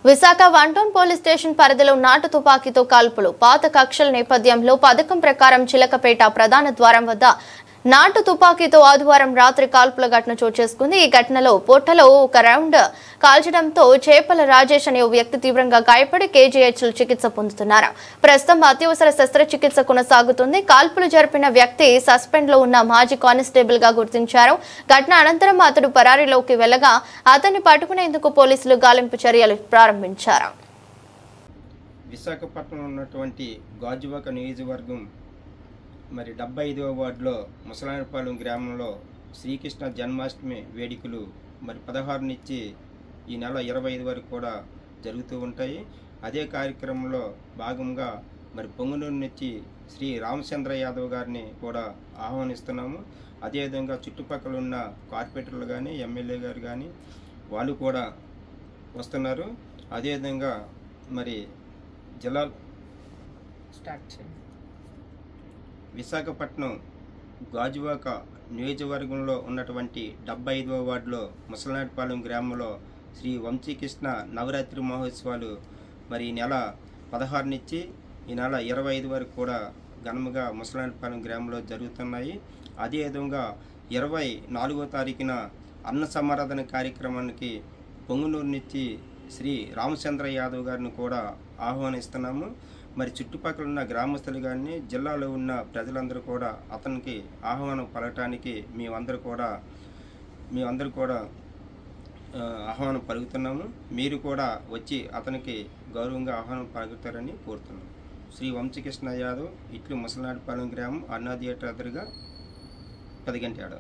Visakha 1 town police station పరిధిలో నాటు తుపాకీతో కాల్పులు. పాత కక్షల నేపథ్యంలో పథకం ప్రకారం చిలకపేట ప్రధాన ద్వారం వద్ద నాటు తుపాకీతో ఆదివారం రాత్రి కాల్పుల ఘటన చోటు చేసుకుంది. ఈ ఘటనలో పొట్టలో ఒక రౌండ్ కాల్చడంతో చేపల రాజేష్ అనే ఓ వ్యక్తి తీవ్రంగా గాయపడి కేజీహెచ్లో చికిత్స పొందుతున్నారు. ప్రస్తుతం అత్యవసర శస్త్రచికిత్స కొనసాగుతుంది. కాల్పులు జరిపిన వ్యక్తి సస్పెండ్ లో ఉన్న మాజీ కానిస్టేబుల్ గా గుర్తించారు. ఘటన అనంతరం అతడు పరారీలోకి వెళ్లగా అతన్ని పట్టుకునేందుకు పోలీసులు గాలింపు చర్యలు ప్రారంభించారు. విశాఖపట్నంలో ఉన్నటువంటి గాజువాక నియోజకవర్గం 75వ వార్డులో ముసలాయనపాలెం గ్రామంలో శ్రీకృష్ణ జన్మాష్టమి వేడుకలు 16 నుంచి ఈ నెల 25 వరకు కూడా జరుగుతూ ఉంటాయి. అదే కార్యక్రమంలో భాగంగా పొంగునూరు నుంచి శ్రీ రామచంద్ర యాదవ్ గారిని కూడా ఆహ్వానిస్తున్నాము. అదేవిధంగా చుట్టుపక్కల ఉన్న కార్పొరేటర్లు కానీ ఎమ్మెల్యే గారు కానీ వాళ్ళు కూడా వస్తున్నారు. అదేవిధంగా జిల్లా విశాఖపట్నం గాజువాక నియోజకవర్గంలో ఉన్నటువంటి 75వ వార్డులో ముసలాయనపాలెం గ్రామంలో శ్రీ వంశీకృష్ణ నవరాత్రి మహోత్సవాలు ఈ నెల 16 నుంచి ఈ నెల 25 వరకు కూడా ఘనముగా ముసలాయనపాలెం గ్రామంలో జరుగుతున్నాయి. అదేవిధంగా 24వ తారీఖున అన్న సమారాధన కార్యక్రమానికి పొంగునూరు నుంచి శ్రీ రామచంద్ర యాదవ్ గారిని కూడా ఆహ్వానిస్తున్నాము. చుట్టుపక్కల ఉన్న గ్రామస్తులు కానీ జిల్లాలో ఉన్న ప్రజలందరూ కూడా అతనికి ఆహ్వానం పలకటానికి మేమందరూ కూడా ఆహ్వానం పలుకుతున్నాము. మీరు కూడా వచ్చి అతనికి గౌరవంగా ఆహ్వానం పలుకుతారని కోరుతున్నాము. శ్రీ వంశీకృష్ణ యాదవ్, ఇట్లు ముసలాయనపాలెం గ్రామం, అన్నా థియేటర్ ఎదురుగా 10 గంటల